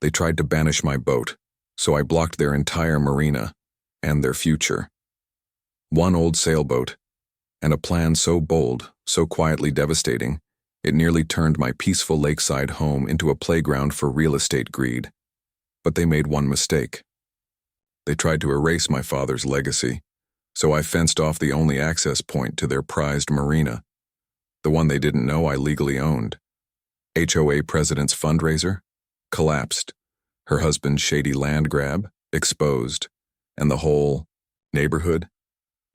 They tried to banish my boat, so I blocked their entire marina and their future. One old sailboat, and a plan so bold, so quietly devastating, it nearly turned my peaceful lakeside home into a playground for real estate greed. But they made one mistake. They tried to erase my father's legacy, so I fenced off the only access point to their prized marina, the one they didn't know I legally owned. HOA president's fundraiser collapsed, her husband's shady land grab exposed, and the whole neighborhood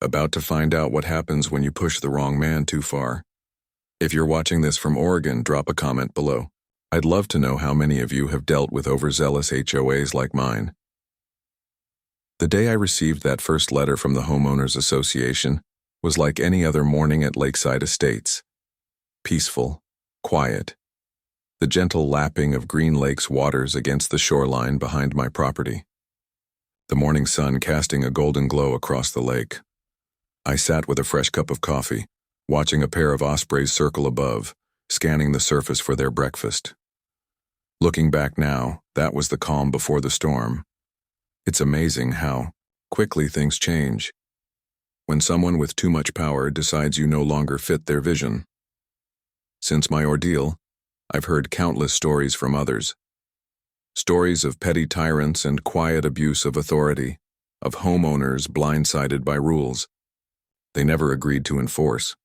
about to find out what happens when you push the wrong man too far. If you're watching this from Oregon, drop a comment below. I'd love to know how many of you have dealt with overzealous HOAs like mine. The day I received that first letter from the Homeowners Association was like any other morning at Lakeside Estates. Peaceful, quiet, the gentle lapping of Green Lake's waters against the shoreline behind my property. The morning sun casting a golden glow across the lake. I sat with a fresh cup of coffee, watching a pair of ospreys circle above, scanning the surface for their breakfast. Looking back now, that was the calm before the storm. It's amazing how quickly things change when someone with too much power decides you no longer fit their vision. Since my ordeal, I've heard countless stories from others. Stories of petty tyrants and quiet abuse of authority, of homeowners blindsided by rules they never agreed to enforce.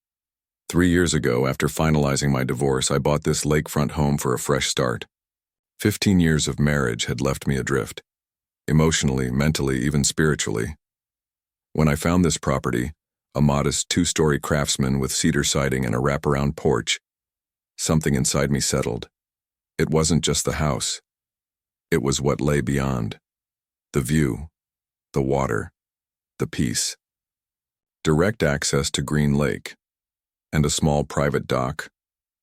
3 years ago, after finalizing my divorce, I bought this lakefront home for a fresh start. 15 years of marriage had left me adrift, emotionally, mentally, even spiritually. When I found this property, a modest 2-story craftsman with cedar siding and a wraparound porch, something inside me settled. It wasn't just the house. It was what lay beyond. The view, the water, the peace. Direct access to Green Lake, and a small private dock,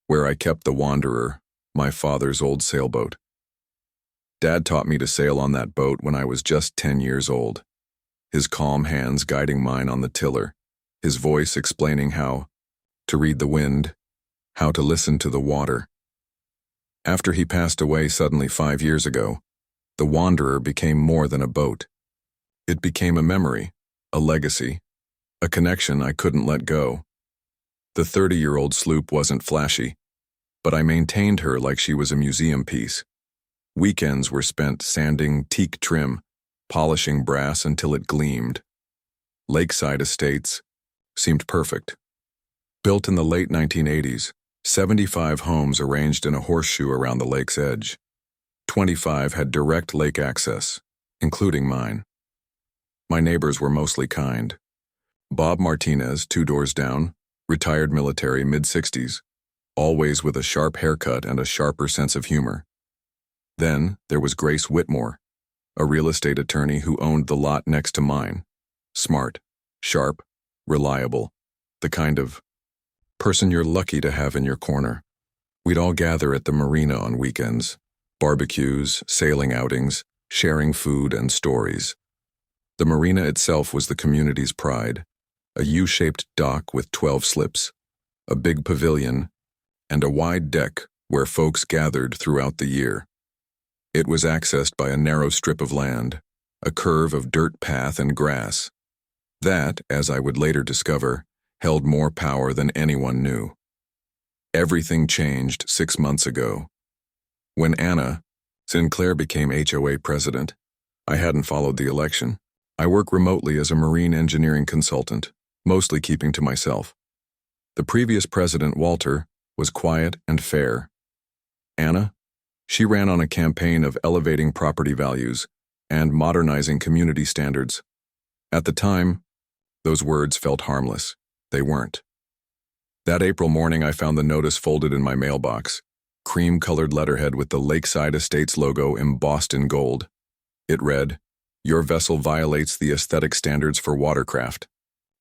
where I kept the Wanderer, my father's old sailboat. Dad taught me to sail on that boat when I was just 10 years old, his calm hands guiding mine on the tiller, his voice explaining how to read the wind, how to listen to the water. After he passed away suddenly 5 years ago, the Wanderer became more than a boat. It became a memory, a legacy, a connection I couldn't let go. The 30-year-old sloop wasn't flashy, but I maintained her like she was a museum piece. Weekends were spent sanding teak trim, polishing brass until it gleamed. Lakeside Estates seemed perfect. Built in the late 1980s, 75 homes arranged in a horseshoe around the lake's edge. 25 had direct lake access, including mine. My neighbors were mostly kind. Bob Martinez, 2 doors down, retired military, mid-60s, always with a sharp haircut and a sharper sense of humor. Then there was Grace Whitmore, a real estate attorney who owned the lot next to mine. Smart, sharp, reliable, the kind of person you're lucky to have in your corner. We'd all gather at the marina on weekends, barbecues, sailing outings, sharing food and stories. The marina itself was the community's pride, a U-shaped dock with 12 slips, a big pavilion, and a wide deck where folks gathered throughout the year. It was accessed by a narrow strip of land, a curve of dirt path and grass. That, as I would later discover, held more power than anyone knew. Everything changed 6 months ago. When Anna Sinclair became HOA president, I hadn't followed the election. I work remotely as a marine engineering consultant, mostly keeping to myself. The previous president, Walter, was quiet and fair. Anna? She ran on a campaign of elevating property values and modernizing community standards. At the time, those words felt harmless. They weren't. That April morning, I found the notice folded in my mailbox, cream-colored letterhead with the Lakeside Estates logo embossed in gold. It read, "Your vessel violates the aesthetic standards for watercraft.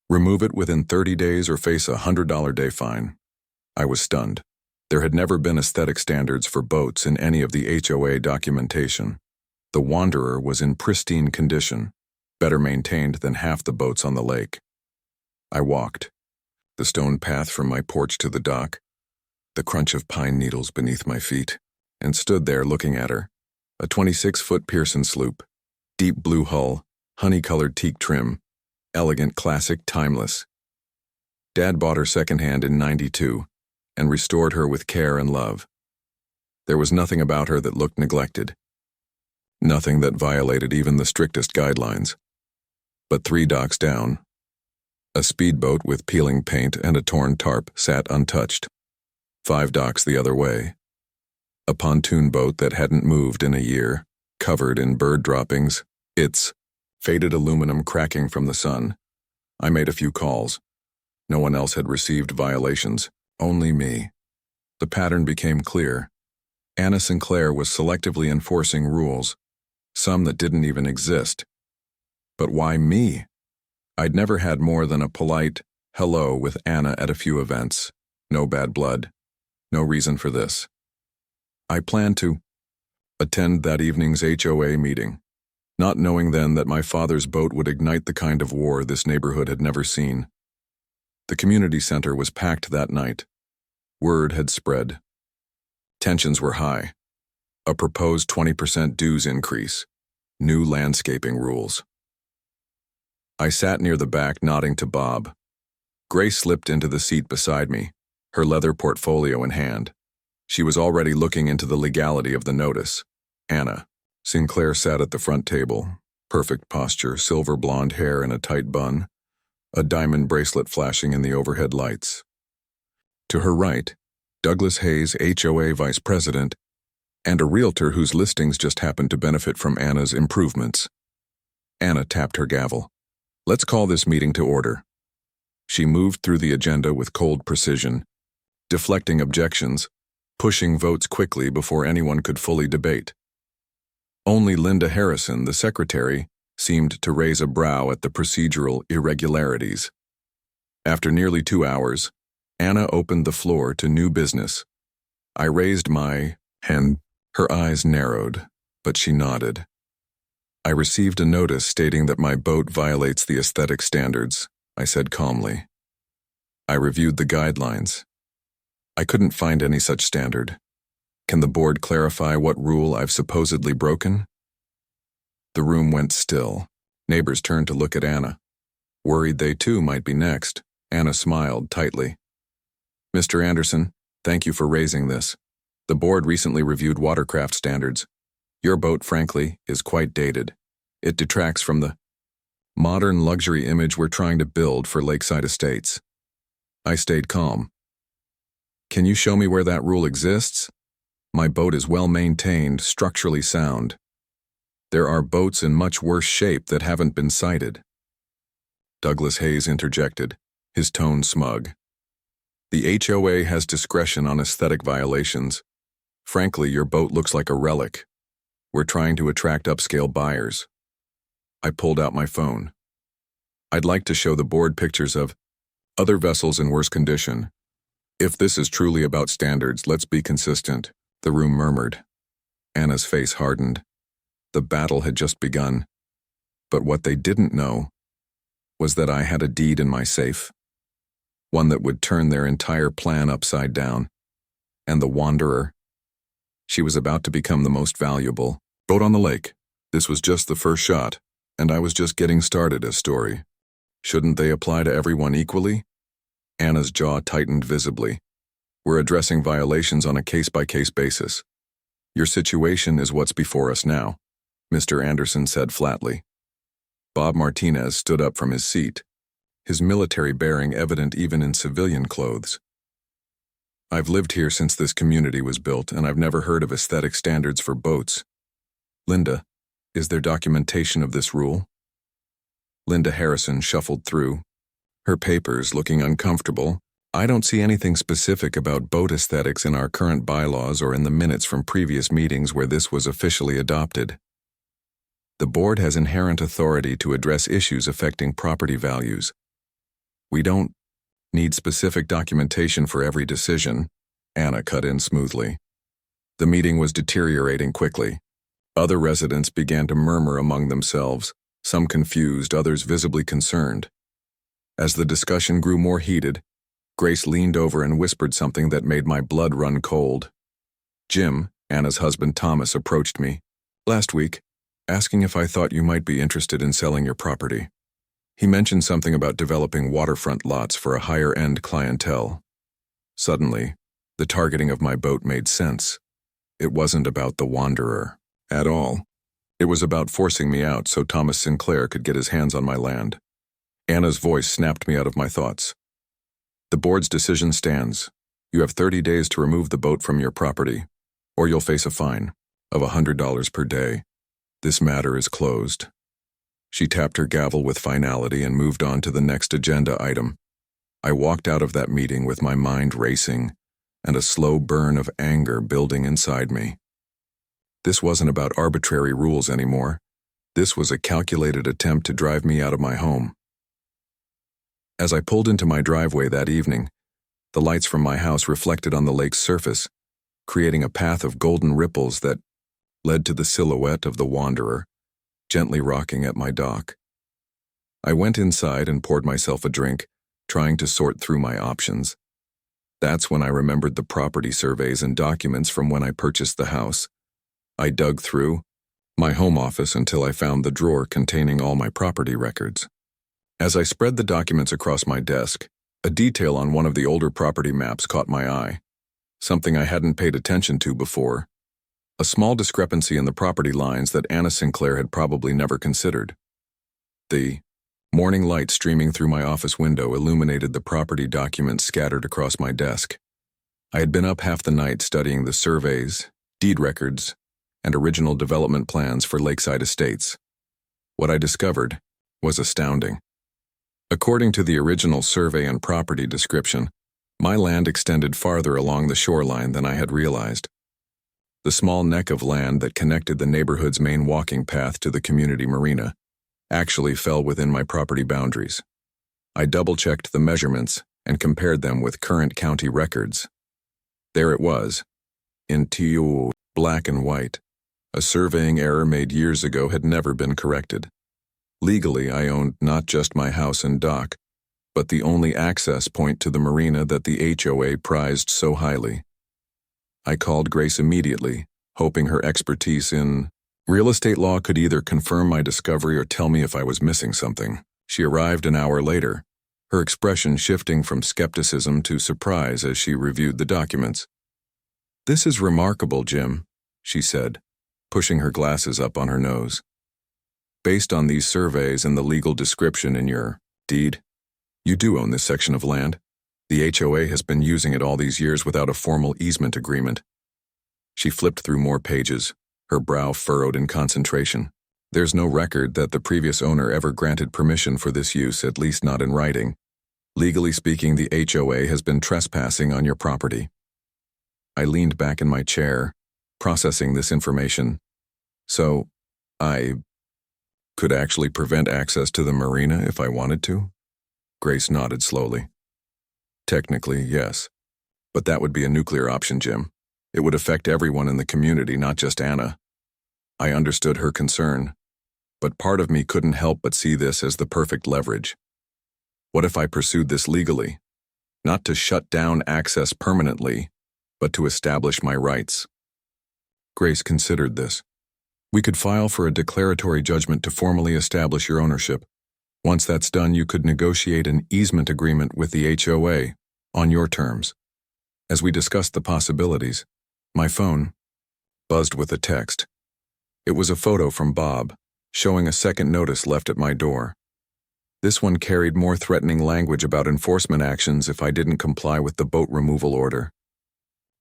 Remove it within 30 days or face a $100 day fine." I was stunned. There had never been aesthetic standards for boats in any of the HOA documentation. The Wanderer was in pristine condition, better maintained than half the boats on the lake. I walked, the stone path from my porch to the dock, the crunch of pine needles beneath my feet, and stood there looking at her, A 26-foot Pearson sloop, deep blue hull, honey-colored teak trim, elegant, classic, timeless. Dad bought her secondhand in '92 and restored her with care and love. There was nothing about her that looked neglected. Nothing that violated even the strictest guidelines. But 3 docks down, a speedboat with peeling paint and a torn tarp sat untouched. 5 docks the other way. A pontoon boat that hadn't moved in a year, covered in bird droppings, its faded aluminum cracking from the sun. I made a few calls. No one else had received violations, only me. The pattern became clear. Anna Sinclair was selectively enforcing rules, some that didn't even exist. But why me? I'd never had more than a polite hello with Anna at a few events. No bad blood. No reason for this. I planned to attend that evening's HOA meeting, not knowing then that my father's boat would ignite the kind of war this neighborhood had never seen. The community center was packed that night. Word had spread. Tensions were high. A proposed 20% dues increase. New landscaping rules. I sat near the back nodding to Bob. Grace slipped into the seat beside me, her leather portfolio in hand. She was already looking into the legality of the notice. Anna Sinclair sat at the front table, perfect posture, silver blonde hair in a tight bun, a diamond bracelet flashing in the overhead lights. To her right, Douglas Hayes, HOA vice president, and a realtor whose listings just happened to benefit from Anna's improvements. Anna tapped her gavel. Let's call this meeting to order. She moved through the agenda with cold precision, deflecting objections, pushing votes quickly before anyone could fully debate. Only Linda Harrison, the secretary, seemed to raise a brow at the procedural irregularities. After nearly 2 hours, Anna opened the floor to new business. I raised my hand. Her eyes narrowed, but she nodded. I received a notice stating that my boat violates the aesthetic standards, I said calmly. I reviewed the guidelines. I couldn't find any such standard. Can the board clarify what rule I've supposedly broken? The room went still. Neighbors turned to look at Anna. Worried they too might be next, Anna smiled tightly. Mr. Anderson, thank you for raising this. The board recently reviewed watercraft standards. Your boat, frankly, is quite dated. It detracts from the modern luxury image we're trying to build for lakeside estates. I stayed calm. Can you show me where that rule exists? My boat is well maintained, structurally sound. There are boats in much worse shape that haven't been cited. Douglas Hayes interjected, his tone smug. The HOA has discretion on aesthetic violations. Frankly, your boat looks like a relic. We're trying to attract upscale buyers. I pulled out my phone. I'd like to show the board pictures of other vessels in worse condition. If this is truly about standards, let's be consistent, the room murmured. Anna's face hardened. The battle had just begun. But what they didn't know was that I had a deed in my safe, one that would turn their entire plan upside down. And the Wanderer, she was about to become the most valuable boat on the lake. This was just the first shot, and I was just getting started as story. Shouldn't they apply to everyone equally? Anna's jaw tightened visibly. We're addressing violations on a case-by-case basis. Your situation is what's before us now, Mr. Anderson said flatly. Bob Martinez stood up from his seat, his military bearing evident even in civilian clothes. I've lived here since this community was built, and I've never heard of aesthetic standards for boats. Linda, is there documentation of this rule? Linda Harrison shuffled through, her papers looking uncomfortable. I don't see anything specific about boat aesthetics in our current bylaws or in the minutes from previous meetings where this was officially adopted. The board has inherent authority to address issues affecting property values. We don't need specific documentation for every decision, Anna cut in smoothly. The meeting was deteriorating quickly. Other residents began to murmur among themselves, some confused, others visibly concerned. As the discussion grew more heated, Grace leaned over and whispered something that made my blood run cold. Jim, Anna's husband Thomas, approached me. Last week, asking if I thought you might be interested in selling your property. He mentioned something about developing waterfront lots for a higher-end clientele. Suddenly, the targeting of my boat made sense. It wasn't about the wanderer at all. It was about forcing me out so Thomas Sinclair could get his hands on my land. Anna's voice snapped me out of my thoughts. The board's decision stands. You have 30 days to remove the boat from your property, or you'll face a fine of $100 per day. This matter is closed. She tapped her gavel with finality and moved on to the next agenda item. I walked out of that meeting with my mind racing and a slow burn of anger building inside me. This wasn't about arbitrary rules anymore. This was a calculated attempt to drive me out of my home. As I pulled into my driveway that evening, the lights from my house reflected on the lake's surface, creating a path of golden ripples that led to the silhouette of the wanderer, gently rocking at my dock. I went inside and poured myself a drink, trying to sort through my options. That's when I remembered the property surveys and documents from when I purchased the house. I dug through my home office until I found the drawer containing all my property records. As I spread the documents across my desk, a detail on one of the older property maps caught my eye, something I hadn't paid attention to before. A small discrepancy in the property lines that Anna Sinclair had probably never considered. The morning light streaming through my office window illuminated the property documents scattered across my desk. I had been up half the night studying the surveys, deed records, and original development plans for Lakeside Estates. What I discovered was astounding. According to the original survey and property description, my land extended farther along the shoreline than I had realized. The small neck of land that connected the neighborhood's main walking path to the community marina actually fell within my property boundaries. I double-checked the measurements and compared them with current county records. There it was, in black and white. A surveying error made years ago had never been corrected. Legally, I owned not just my house and dock, but the only access point to the marina that the HOA prized so highly. I called Grace immediately, hoping her expertise in real estate law could either confirm my discovery or tell me if I was missing something. She arrived an hour later, her expression shifting from skepticism to surprise as she reviewed the documents. "This is remarkable, Jim," she said, pushing her glasses up on her nose. "Based on these surveys and the legal description in your deed, you do own this section of land. The HOA has been using it all these years without a formal easement agreement." She flipped through more pages, her brow furrowed in concentration. "There's no record that the previous owner ever granted permission for this use, at least not in writing. Legally speaking, the HOA has been trespassing on your property." I leaned back in my chair, processing this information. "So, I could actually prevent access to the marina if I wanted to?" Grace nodded slowly. "Technically, yes. But that would be a nuclear option, Jim. It would affect everyone in the community, not just Anna." I understood her concern, but part of me couldn't help but see this as the perfect leverage. What if I pursued this legally? Not to shut down access permanently, but to establish my rights. Grace considered this. "We could file for a declaratory judgment to formally establish your ownership. Once that's done, you could negotiate an easement agreement with the HOA on your terms." As we discussed the possibilities, my phone buzzed with a text. It was a photo from Bob, showing a second notice left at my door. This one carried more threatening language about enforcement actions if I didn't comply with the boat removal order.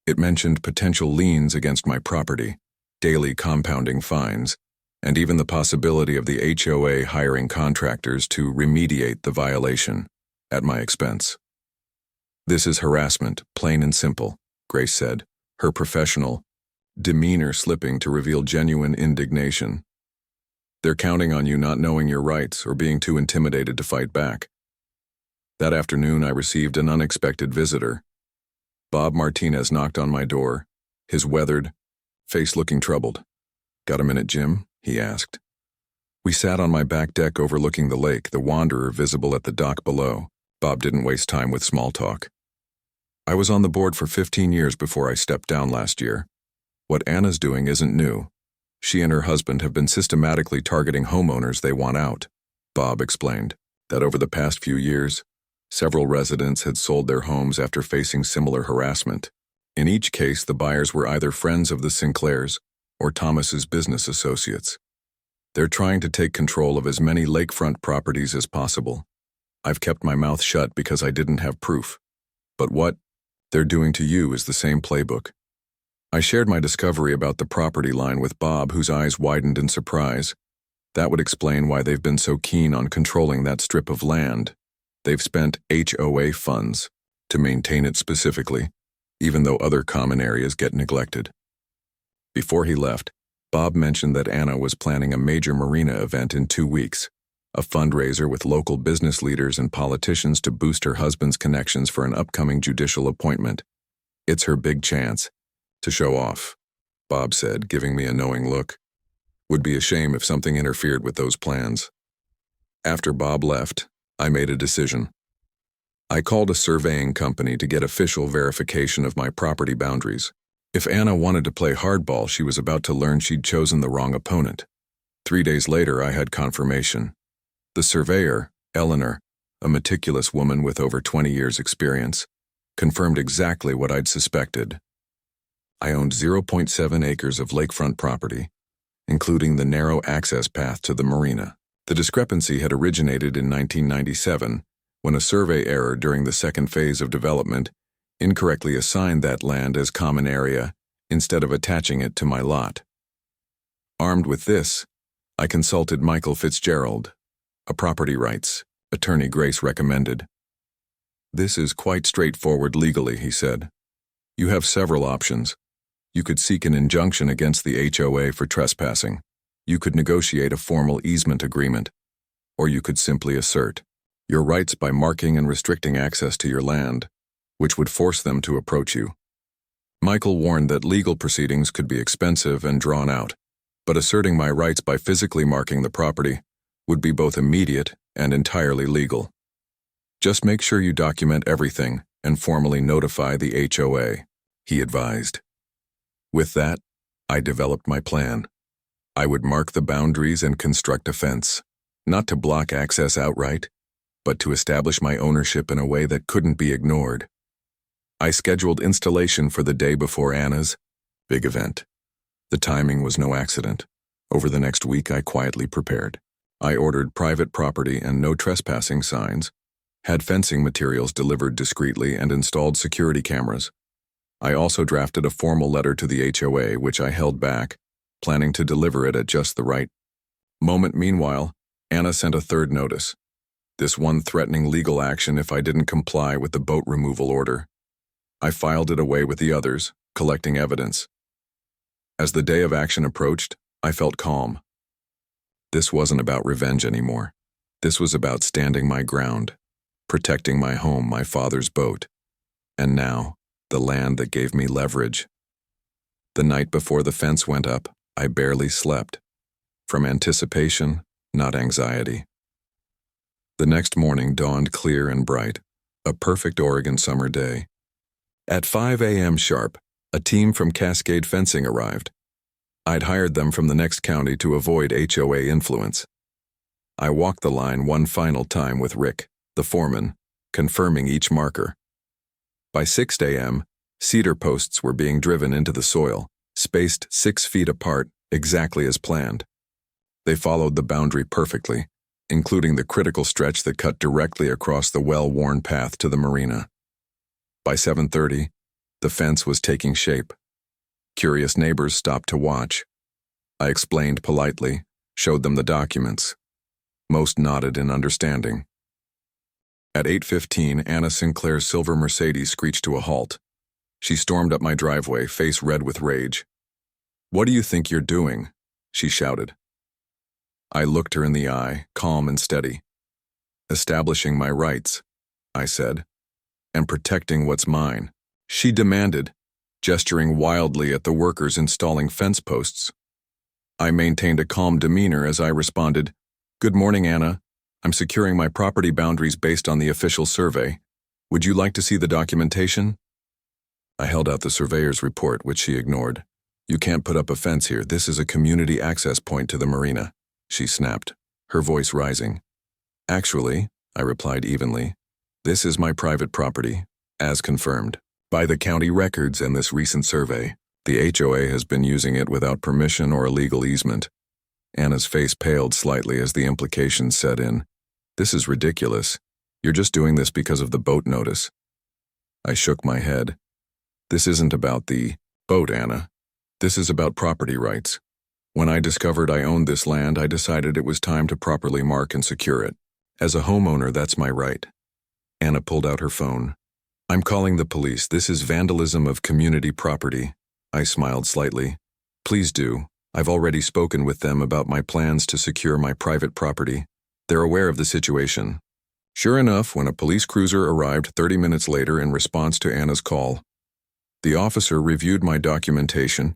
It mentioned potential liens against my property, daily compounding fines, and even the possibility of the HOA hiring contractors to remediate the violation at my expense. "This is harassment, plain and simple," Grace said, her professional demeanor slipping to reveal genuine indignation. "They're counting on you not knowing your rights or being too intimidated to fight back." That afternoon, I received an unexpected visitor. Bob Martinez knocked on my door, his weathered face looking troubled. "Got a minute, Jim?" he asked. We sat on my back deck overlooking the lake, the wanderer visible at the dock below. Bob didn't waste time with small talk. "I was on the board for 15 years before I stepped down last year. What Anna's doing isn't new. She and her husband have been systematically targeting homeowners they want out. Bob explained that over the past few years, several residents had sold their homes after facing similar harassment. In each case, the buyers were either friends of the Sinclairs or Thomas's business associates. They're trying to take control of as many lakefront properties as possible. I've kept my mouth shut because I didn't have proof. But what they're doing to you is the same playbook. I shared my discovery about the property line with Bob, whose eyes widened in surprise. That would explain why they've been so keen on controlling that strip of land. They've spent HOA funds to maintain it specifically, even though other common areas get neglected. Before he left, Bob mentioned that Anna was planning a major Marina event in 2 weeks, a fundraiser with local business leaders and politicians to boost her husband's connections for an upcoming judicial appointment. It's her big chance to show off, Bob said, giving me a knowing look. Would be a shame if something interfered with those plans. After Bob left, I made a decision. I called a surveying company to get official verification of my property boundaries. If Anna wanted to play hardball, she was about to learn she'd chosen the wrong opponent. 3 days later, I had confirmation. The surveyor, Eleanor, a meticulous woman with over 20 years' experience, confirmed exactly what I'd suspected. I owned 0.7 acres of lakefront property, including the narrow access path to the marina. The discrepancy had originated in 1997, when a survey error during the second phase of development incorrectly assigned that land as common area instead of attaching it to my lot. Armed with this, I consulted Michael Fitzgerald, a property rights attorney Grace recommended. This is quite straightforward legally, he said. You have several options. You could seek an injunction against the HOA for trespassing. You could negotiate a formal easement agreement, or you could simply assert your rights by marking and restricting access to your land, which would force them to approach you. Michael warned that legal proceedings could be expensive and drawn out, but asserting my rights by physically marking the property would be both immediate and entirely legal. Just make sure you document everything and formally notify the HOA, he advised. With that, I developed my plan. I would mark the boundaries and construct a fence, not to block access outright, but to establish my ownership in a way that couldn't be ignored. I scheduled installation for the day before Anna's big event. The timing was no accident. Over the next week, I quietly prepared. I ordered private property and no trespassing signs, had fencing materials delivered discreetly, and installed security cameras. I also drafted a formal letter to the HOA, which I held back, planning to deliver it at just the right moment. Meanwhile, Anna sent a third notice, this one threatening legal action if I didn't comply with the boat removal order. I filed it away with the others, collecting evidence. As the day of action approached, I felt calm. This wasn't about revenge anymore. This was about standing my ground, protecting my home, my father's boat, and now, the land that gave me leverage. The night before the fence went up, I barely slept. From anticipation, not anxiety. The next morning dawned clear and bright, a perfect Oregon summer day. At 5 a.m. sharp, a team from Cascade Fencing arrived. I'd hired them from the next county to avoid HOA influence. I walked the line one final time with Rick, the foreman, confirming each marker. By 6 a.m., cedar posts were being driven into the soil, spaced 6 feet apart, exactly as planned. They followed the boundary perfectly, including the critical stretch that cut directly across the well-worn path to the marina. By 7:30, the fence was taking shape. Curious neighbors stopped to watch. I explained politely, showed them the documents. Most nodded in understanding. At 8:15, Anna Sinclair's silver Mercedes screeched to a halt. She stormed up my driveway, face red with rage. "What do you think you're doing?" she shouted. I looked her in the eye, calm and steady. "Establishing my rights," I said, "and protecting what's mine," she demanded, gesturing wildly at the workers installing fence posts. I maintained a calm demeanor as I responded, "Good morning, Anna. I'm securing my property boundaries based on the official survey. Would you like to see the documentation?" I held out the surveyor's report, which she ignored. "You can't put up a fence here. This is a community access point to the marina," she snapped, her voice rising. "Actually," I replied evenly, "this is my private property, as confirmed by the county records and this recent survey. The HOA has been using it without permission or a legal easement." Anna's face paled slightly as the implications set in. "This is ridiculous. You're just doing this because of the boat notice." I shook my head. "This isn't about the boat, Anna. This is about property rights. When I discovered I owned this land, I decided it was time to properly mark and secure it. As a homeowner, that's my right." Anna pulled out her phone. "I'm calling the police. This is vandalism of community property." I smiled slightly. "Please do. I've already spoken with them about my plans to secure my private property. They're aware of the situation." Sure enough, when a police cruiser arrived 30 minutes later in response to Anna's call, the officer reviewed my documentation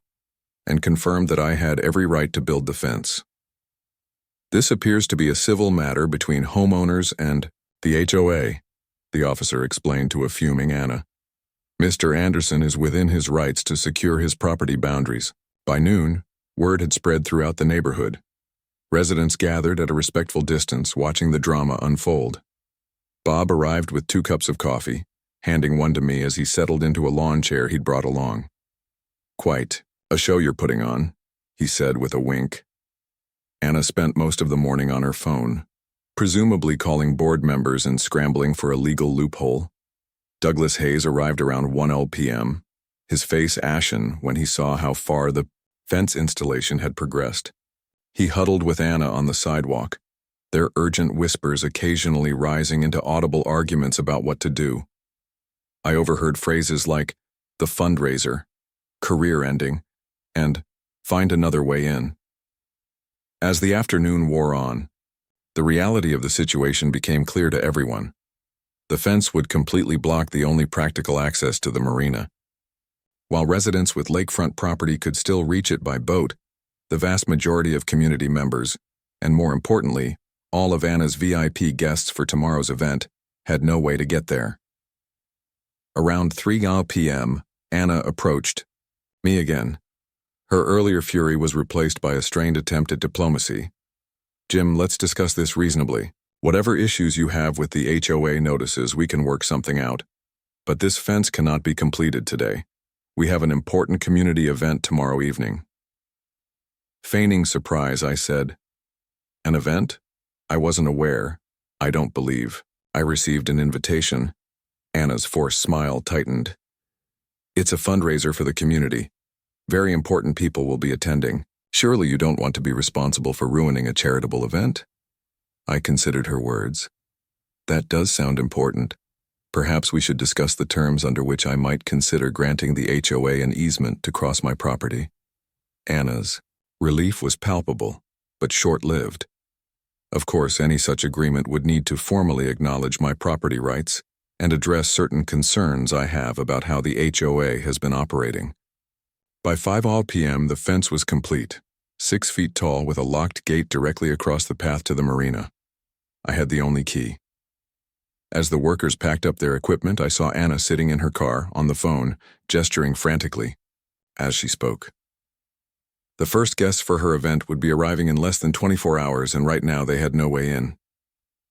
and confirmed that I had every right to build the fence. "This appears to be a civil matter between homeowners and the HOA," the officer explained to a fuming Anna. "Mr. Anderson is within his rights to secure his property boundaries." By noon, word had spread throughout the neighborhood. Residents gathered at a respectful distance, watching the drama unfold. Bob arrived with 2 cups of coffee, handing one to me as he settled into a lawn chair he'd brought along. "Quite a show you're putting on," he said with a wink. Anna spent most of the morning on her phone, presumably calling board members and scrambling for a legal loophole. Douglas Hayes arrived around 1 p.m., his face ashen when he saw how far the fence installation had progressed. He huddled with Anna on the sidewalk, their urgent whispers occasionally rising into audible arguments about what to do. I overheard phrases like, "the fundraiser," "career ending," and "find another way in." As the afternoon wore on, the reality of the situation became clear to everyone. The fence would completely block the only practical access to the marina. While residents with lakefront property could still reach it by boat, the vast majority of community members, and more importantly, all of Anna's VIP guests for tomorrow's event, had no way to get there. Around 3 p.m., Anna approached me again. Her earlier fury was replaced by a strained attempt at diplomacy. "Jim, let's discuss this reasonably. Whatever issues you have with the HOA notices, we can work something out. But this fence cannot be completed today. We have an important community event tomorrow evening." Feigning surprise, I said, "An event? I wasn't aware. I don't believe I received an invitation." Anna's forced smile tightened. "It's a fundraiser for the community. Very important people will be attending. Surely you don't want to be responsible for ruining a charitable event?" I considered her words. "That does sound important. Perhaps we should discuss the terms under which I might consider granting the HOA an easement to cross my property." Anna's relief was palpable, but short-lived. Of course, any such agreement would need to formally acknowledge my property rights and address certain concerns I have about how the HOA has been operating. By 5 p.m., the fence was complete, 6 feet tall with a locked gate directly across the path to the marina. I had the only key. As the workers packed up their equipment, I saw Anna sitting in her car, on the phone, gesturing frantically as she spoke. The first guests for her event would be arriving in less than 24 hours, and right now they had no way in.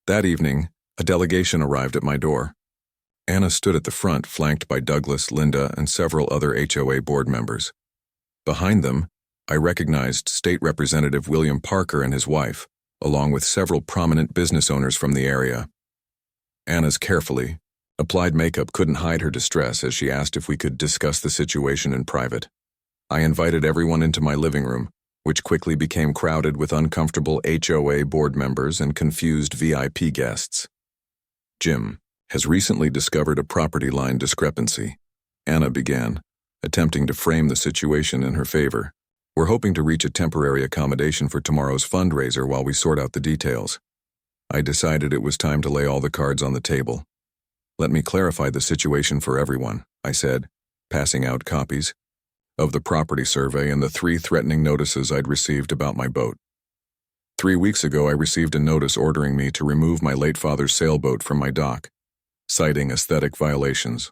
That evening, a delegation arrived at my door. Anna stood at the front, flanked by Douglas, Linda, and several other HOA board members. Behind them, I recognized State Representative William Parker and his wife, along with several prominent business owners from the area. Anna's carefully applied makeup couldn't hide her distress as she asked if we could discuss the situation in private. I invited everyone into my living room, which quickly became crowded with uncomfortable HOA board members and confused VIP guests. "Jim has recently discovered a property line discrepancy," Anna began, attempting to frame the situation in her favor. "We're hoping to reach a temporary accommodation for tomorrow's fundraiser while we sort out the details." I decided it was time to lay all the cards on the table. "Let me clarify the situation for everyone," I said, passing out copies of the property survey and the 3 threatening notices I'd received about my boat. 3 weeks ago, I received a notice ordering me to remove my late father's sailboat from my dock, citing aesthetic violations.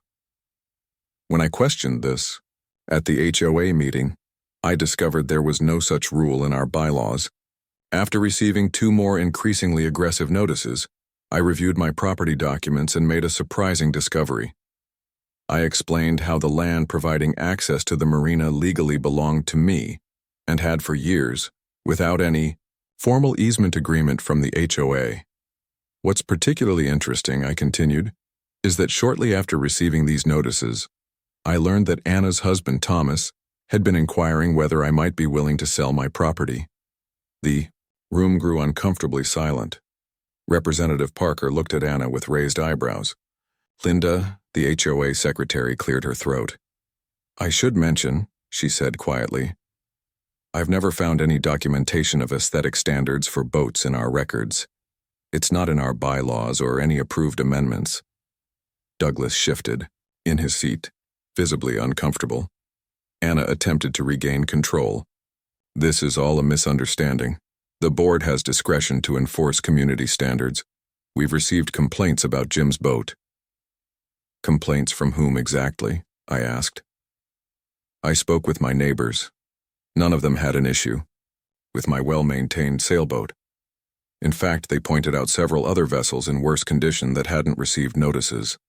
When I questioned this at the HOA meeting, I discovered there was no such rule in our bylaws. After receiving 2 more increasingly aggressive notices, I reviewed my property documents and made a surprising discovery. I explained how the land providing access to the marina legally belonged to me, and had for years, without any formal easement agreement from the HOA. What's particularly interesting, I continued, is that shortly after receiving these notices, I learned that Anna's husband, Thomas, had been inquiring whether I might be willing to sell my property. The room grew uncomfortably silent. Representative Parker looked at Anna with raised eyebrows. Linda, the HOA secretary, cleared her throat. "I should mention," she said quietly, "I've never found any documentation of aesthetic standards for boats in our records. It's not in our bylaws or any approved amendments." Douglas shifted, in his seat, visibly uncomfortable. Anna attempted to regain control. "This is all a misunderstanding. The board has discretion to enforce community standards. We've received complaints about Jim's boat." "Complaints from whom exactly?" I asked. "I spoke with my neighbors. None of them had an issue with my well-maintained sailboat. In fact, they pointed out several other vessels in worse condition that hadn't received notices."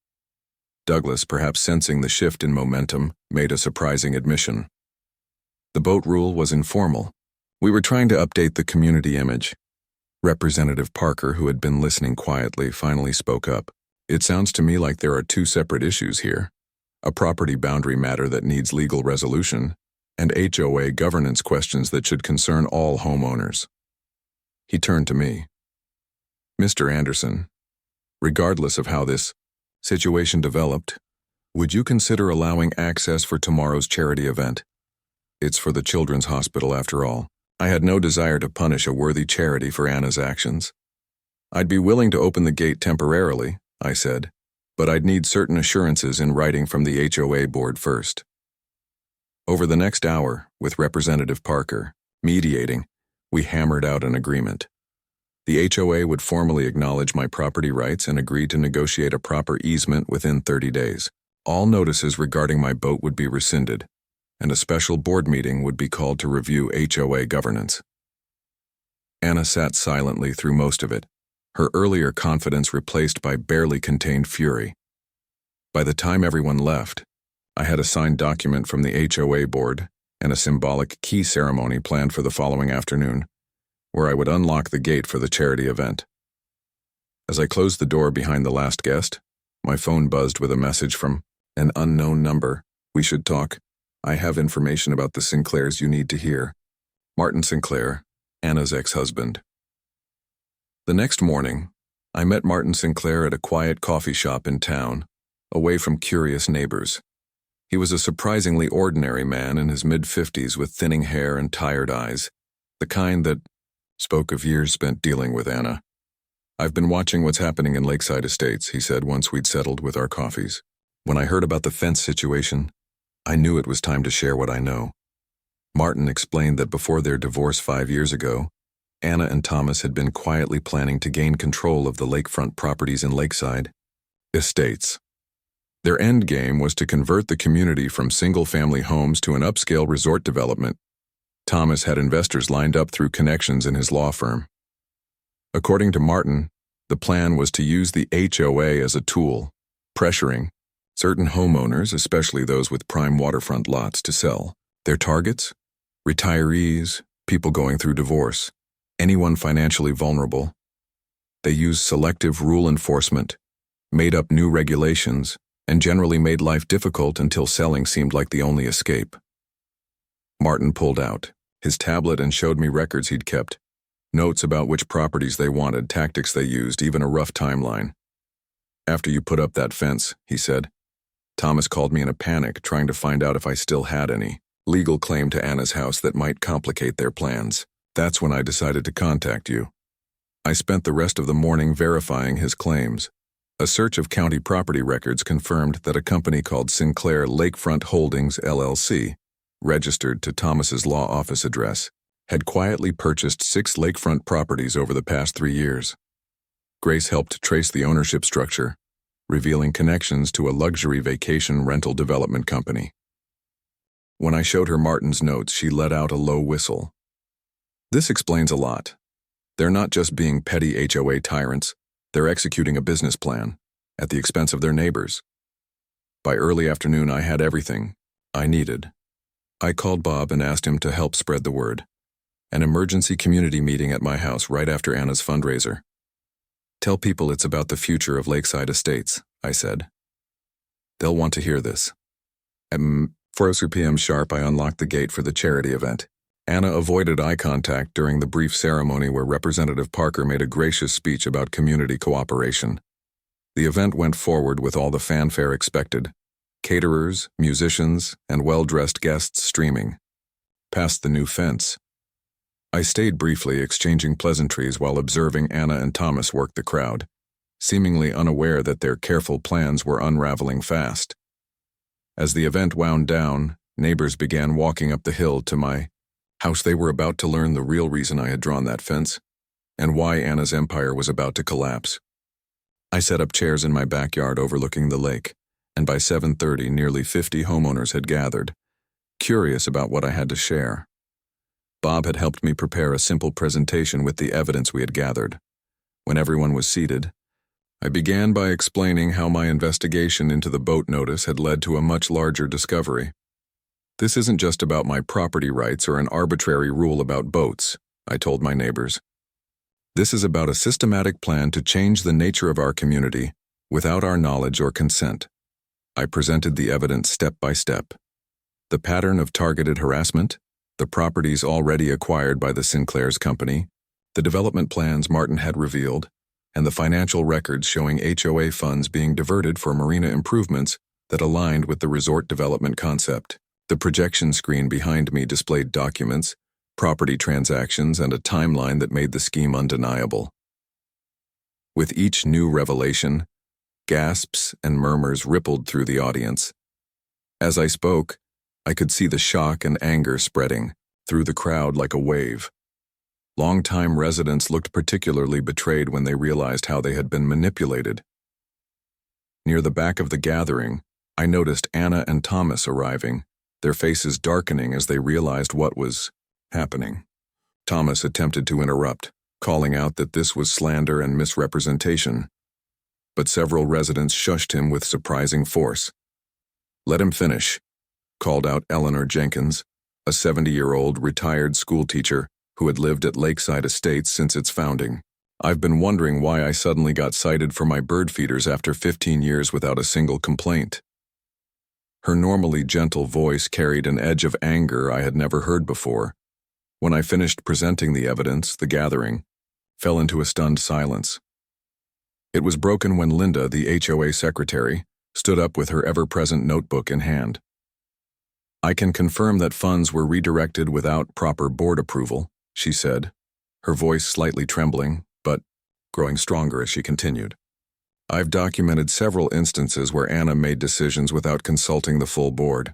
Douglas, perhaps sensing the shift in momentum, made a surprising admission. "The boat rule was informal. We were trying to update the community image." Representative Parker, who had been listening quietly, finally spoke up. "It sounds to me like there are 2 separate issues here. A property boundary matter that needs legal resolution, and HOA governance questions that should concern all homeowners." He turned to me. "Mr. Anderson, regardless of how this situation developed, would you consider allowing access for tomorrow's charity event? It's for the Children's Hospital after all." I had no desire to punish a worthy charity for Anna's actions. "I'd be willing to open the gate temporarily," I said, "but I'd need certain assurances in writing from the HOA board first." Over the next hour, with Representative Parker mediating, we hammered out an agreement. The HOA would formally acknowledge my property rights and agree to negotiate a proper easement within 30 days. All notices regarding my boat would be rescinded, and a special board meeting would be called to review HOA governance. Anna sat silently through most of it, her earlier confidence replaced by barely contained fury. By the time everyone left, I had a signed document from the HOA board and a symbolic key ceremony planned for the following afternoon, where I would unlock the gate for the charity event. As I closed the door behind the last guest, my phone buzzed with a message from an unknown number. "We should talk. I have information about the Sinclairs you need to hear. Martin Sinclair, Anna's ex-husband." The next morning, I met Martin Sinclair at a quiet coffee shop in town, away from curious neighbors. He was a surprisingly ordinary man in his mid-50s with thinning hair and tired eyes, the kind that spoke of years spent dealing with Anna. "I've been watching what's happening in Lakeside Estates," he said once we'd settled with our coffees. "When I heard about the fence situation, I knew it was time to share what I know." Martin explained that before their divorce 5 years ago, Anna and Thomas had been quietly planning to gain control of the lakefront properties in Lakeside Estates. Their end game was to convert the community from single-family homes to an upscale resort development. Thomas had investors lined up through connections in his law firm. According to Martin, the plan was to use the HOA as a tool, pressuring certain homeowners, especially those with prime waterfront lots, to sell. Their targets? Retirees, people going through divorce, anyone financially vulnerable. They used selective rule enforcement, made up new regulations, and generally made life difficult until selling seemed like the only escape. Martin pulled out his tablet and showed me records he'd kept, notes about which properties they wanted, tactics they used, even a rough timeline. "After you put up that fence," he said, "Thomas called me in a panic, trying to find out if I still had any legal claim to Anna's house that might complicate their plans. That's when I decided to contact you." I spent the rest of the morning verifying his claims. A search of county property records confirmed that a company called Sinclair Lakefront Holdings, LLC, registered to Thomas's law office address, had quietly purchased 6 lakefront properties over the past 3 years. Grace helped trace the ownership structure, revealing connections to a luxury vacation rental development company. When I showed her Martin's notes, she let out a low whistle. This explains a lot. They're not just being petty HOA tyrants, they're executing a business plan, at the expense of their neighbors. By early afternoon, I had everything I needed. I called Bob and asked him to help spread the word. An emergency community meeting at my house right after Anna's fundraiser. Tell people it's about the future of Lakeside Estates, I said. They'll want to hear this. At 4:03 p.m. sharp, I unlocked the gate for the charity event. Anna avoided eye contact during the brief ceremony where Representative Parker made a gracious speech about community cooperation. The event went forward with all the fanfare expected. Caterers, musicians, and well-dressed guests streaming. Past the new fence. I stayed briefly, exchanging pleasantries while observing Anna and Thomas work the crowd, seemingly unaware that their careful plans were unraveling fast. As the event wound down, neighbors began walking up the hill to my house. They were about to learn the real reason I had drawn that fence, and why Anna's empire was about to collapse. I set up chairs in my backyard overlooking the lake, and by 7:30 nearly 50 homeowners had gathered, curious about what I had to share. Bob had helped me prepare a simple presentation with the evidence we had gathered. When everyone was seated, I began by explaining how my investigation into the boat notice had led to a much larger discovery. This isn't just about my property rights or an arbitrary rule about boats, I told my neighbors. This is about a systematic plan to change the nature of our community without our knowledge or consent. I presented the evidence step by step. The pattern of targeted harassment, the properties already acquired by the Sinclair's company, the development plans Martin had revealed, and the financial records showing HOA funds being diverted for marina improvements that aligned with the resort development concept. The projection screen behind me displayed documents, property transactions, and a timeline that made the scheme undeniable. With each new revelation, gasps and murmurs rippled through the audience. As I spoke, I could see the shock and anger spreading through the crowd like a wave. Longtime residents looked particularly betrayed when they realized how they had been manipulated. Near the back of the gathering, I noticed Anna and Thomas arriving, their faces darkening as they realized what was happening. Thomas attempted to interrupt, calling out that this was slander and misrepresentation. But several residents shushed him with surprising force. "Let him finish," called out Eleanor Jenkins, a 70-year-old retired schoolteacher who had lived at Lakeside Estates since its founding. "I've been wondering why I suddenly got cited for my bird feeders after 15 years without a single complaint." Her normally gentle voice carried an edge of anger I had never heard before. When I finished presenting the evidence, the gathering fell into a stunned silence. It was broken when Linda, the HOA secretary, stood up with her ever-present notebook in hand. "I can confirm that funds were redirected without proper board approval," she said, her voice slightly trembling, but growing stronger as she continued. "I've documented several instances where Anna made decisions without consulting the full board.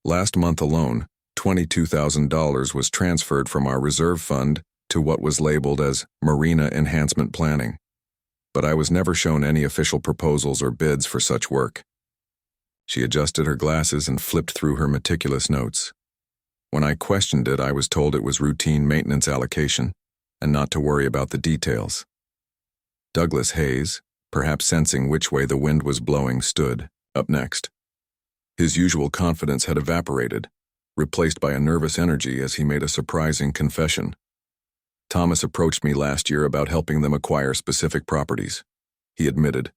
Last month alone, $22,000 was transferred from our reserve fund to what was labeled as Marina Enhancement Planning. But I was never shown any official proposals or bids for such work." She adjusted her glasses and flipped through her meticulous notes. When I questioned it, I was told it was routine maintenance allocation and not to worry about the details. Douglas Hayes, perhaps sensing which way the wind was blowing, stood up next. His usual confidence had evaporated, replaced by a nervous energy as he made a surprising confession. "Thomas approached me last year about helping them acquire specific properties," he admitted,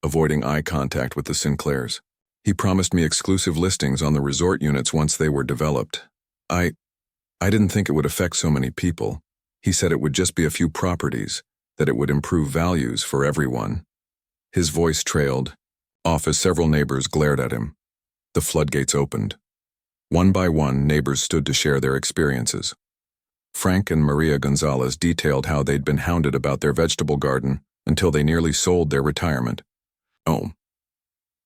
avoiding eye contact with the Sinclairs. "He promised me exclusive listings on the resort units once they were developed. I didn't think it would affect so many people. He said it would just be a few properties, that it would improve values for everyone." His voice trailed off as several neighbors glared at him. The floodgates opened. One by one, neighbors stood to share their experiences. Frank and Maria Gonzalez detailed how they'd been hounded about their vegetable garden until they nearly sold their retirement home.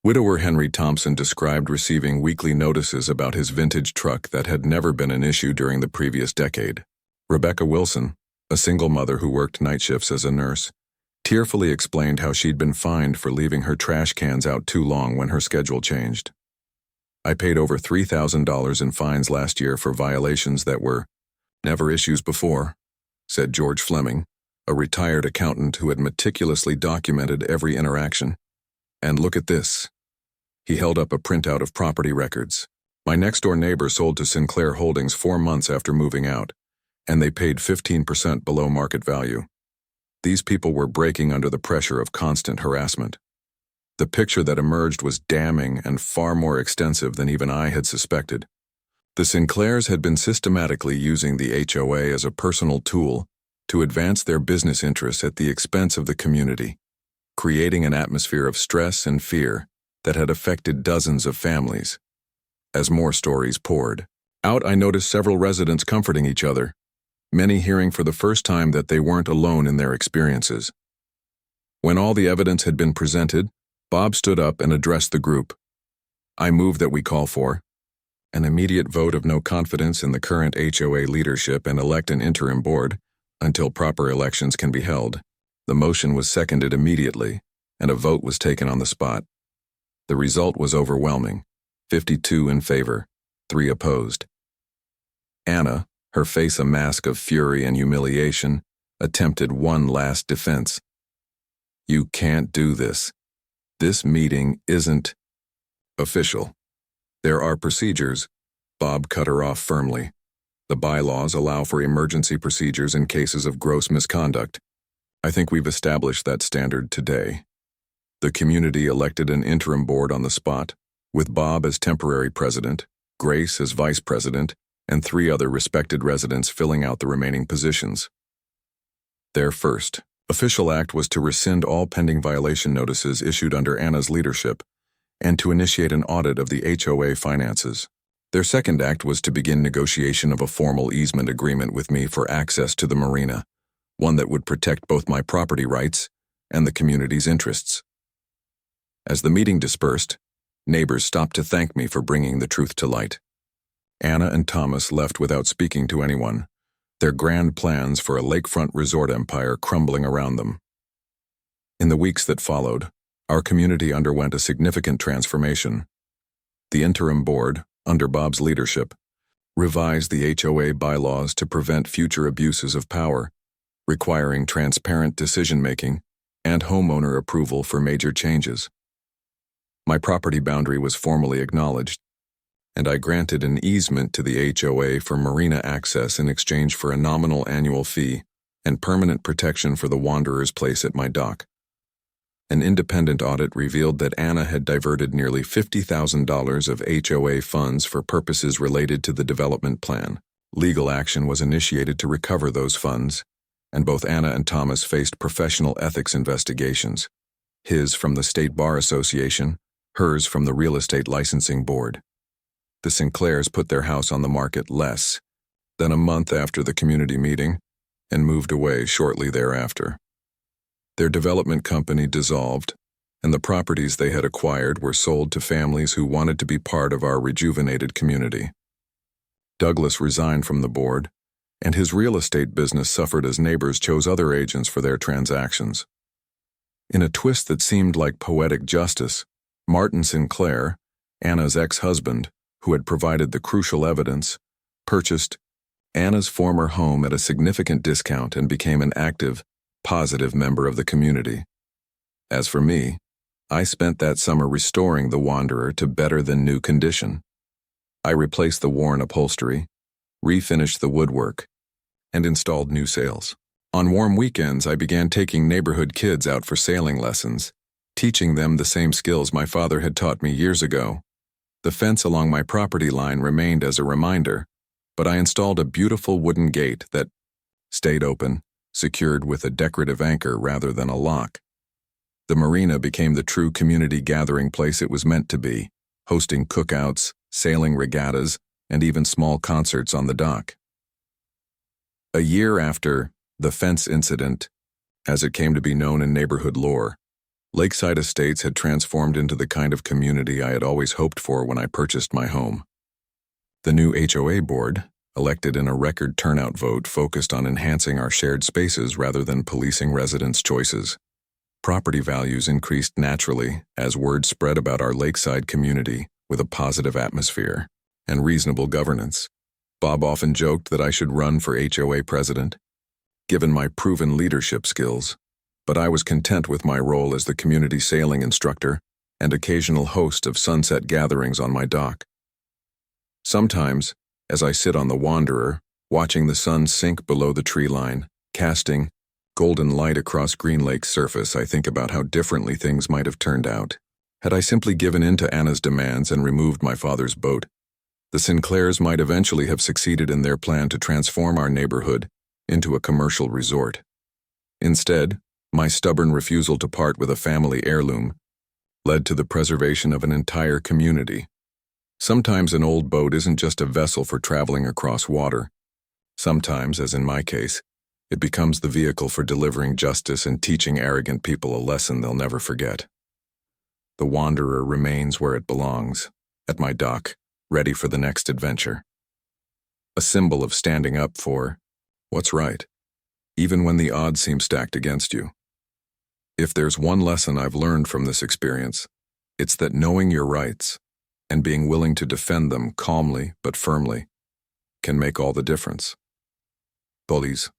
Widower Henry Thompson described receiving weekly notices about his vintage truck that had never been an issue during the previous decade. Rebecca Wilson, a single mother who worked night shifts as a nurse, tearfully explained how she'd been fined for leaving her trash cans out too long when her schedule changed. I paid over $3,000 in fines last year for violations that were never issues before, said George Fleming, a retired accountant who had meticulously documented every interaction. And look at this. He held up a printout of property records. My next-door neighbor sold to Sinclair Holdings 4 months after moving out, and they paid 15% below market value. These people were breaking under the pressure of constant harassment. The picture that emerged was damning and far more extensive than even I had suspected. The Sinclairs had been systematically using the HOA as a personal tool to advance their business interests at the expense of the community, creating an atmosphere of stress and fear that had affected dozens of families. As more stories poured out, I noticed several residents comforting each other, many hearing for the first time that they weren't alone in their experiences. When all the evidence had been presented, Bob stood up and addressed the group. I move that we call for an immediate vote of no confidence in the current HOA leadership and elect an interim board until proper elections can be held. The motion was seconded immediately, and a vote was taken on the spot. The result was overwhelming, 52 in favor, 3 opposed. Anna, her face a mask of fury and humiliation, attempted one last defense. You can't do this. This meeting isn't official. There are procedures. Bob cut her off firmly. The bylaws allow for emergency procedures in cases of gross misconduct. I think we've established that standard today. The community elected an interim board on the spot, with Bob as temporary president, Grace as vice president, and 3 other respected residents filling out the remaining positions. Their first official act was to rescind all pending violation notices issued under Anna's leadership and to initiate an audit of the HOA finances. Their second act was to begin negotiation of a formal easement agreement with me for access to the marina, one that would protect both my property rights and the community's interests. As the meeting dispersed, neighbors stopped to thank me for bringing the truth to light. Anna and Thomas left without speaking to anyone, their grand plans for a lakefront resort empire crumbling around them. In the weeks that followed, our community underwent a significant transformation. The interim board, under Bob's leadership, revised the HOA bylaws to prevent future abuses of power, requiring transparent decision-making and homeowner approval for major changes. My property boundary was formally acknowledged, and I granted an easement to the HOA for marina access in exchange for a nominal annual fee and permanent protection for the wanderer's place at my dock. An independent audit revealed that Anna had diverted nearly $50,000 of HOA funds for purposes related to the development plan. Legal action was initiated to recover those funds, and both Anna and Thomas faced professional ethics investigations, his from the State Bar Association, hers from the Real Estate Licensing Board. The Sinclairs put their house on the market less than a month after the community meeting and moved away shortly thereafter. Their development company dissolved, and the properties they had acquired were sold to families who wanted to be part of our rejuvenated community. Douglas resigned from the board, and his real estate business suffered as neighbors chose other agents for their transactions. In a twist that seemed like poetic justice, Martin Sinclair, Anna's ex-husband, who had provided the crucial evidence, purchased Anna's former home at a significant discount and became an active, positive member of the community. As for me, I spent that summer restoring the Wanderer to better-than-new condition. I replaced the worn upholstery, refinished the woodwork, and installed new sails. On warm weekends, I began taking neighborhood kids out for sailing lessons, teaching them the same skills my father had taught me years ago. The fence along my property line remained as a reminder, but I installed a beautiful wooden gate that stayed open, secured with a decorative anchor rather than a lock. The marina became the true community gathering place it was meant to be, hosting cookouts, sailing regattas, and even small concerts on the dock. A year after the fence incident, as it came to be known in neighborhood lore, Lakeside Estates had transformed into the kind of community I had always hoped for when I purchased my home. The new HOA board, elected in a record turnout vote, focused on enhancing our shared spaces rather than policing residents' choices. Property values increased naturally as word spread about our lakeside community with a positive atmosphere and reasonable governance. Bob often joked that I should run for HOA president, given my proven leadership skills, but I was content with my role as the community sailing instructor and occasional host of sunset gatherings on my dock. Sometimes, as I sit on the Wanderer, watching the sun sink below the tree line, casting golden light across Green Lake's surface, I think about how differently things might have turned out. Had I simply given in to Anna's demands and removed my father's boat, the Sinclairs might eventually have succeeded in their plan to transform our neighborhood into a commercial resort. Instead, my stubborn refusal to part with a family heirloom led to the preservation of an entire community. Sometimes an old boat isn't just a vessel for traveling across water. Sometimes, as in my case, it becomes the vehicle for delivering justice and teaching arrogant people a lesson they'll never forget. The Wanderer remains where it belongs, at my dock, ready for the next adventure. A symbol of standing up for what's right, even when the odds seem stacked against you. If there's one lesson I've learned from this experience, it's that knowing your rights and being willing to defend them calmly but firmly can make all the difference. Bullies,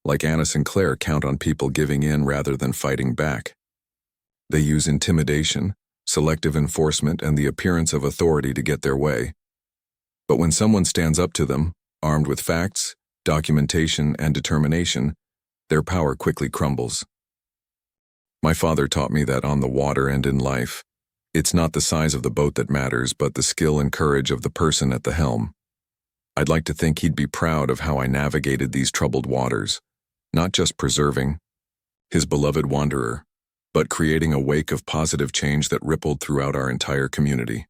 like Anna Sinclair, count on people giving in rather than fighting back. They use intimidation, selective enforcement, and the appearance of authority to get their way. But when someone stands up to them, armed with facts, documentation, and determination, their power quickly crumbles. My father taught me that on the water and in life, it's not the size of the boat that matters, but the skill and courage of the person at the helm. I'd like to think he'd be proud of how I navigated these troubled waters, not just preserving his beloved Wanderer, but creating a wake of positive change that rippled throughout our entire community.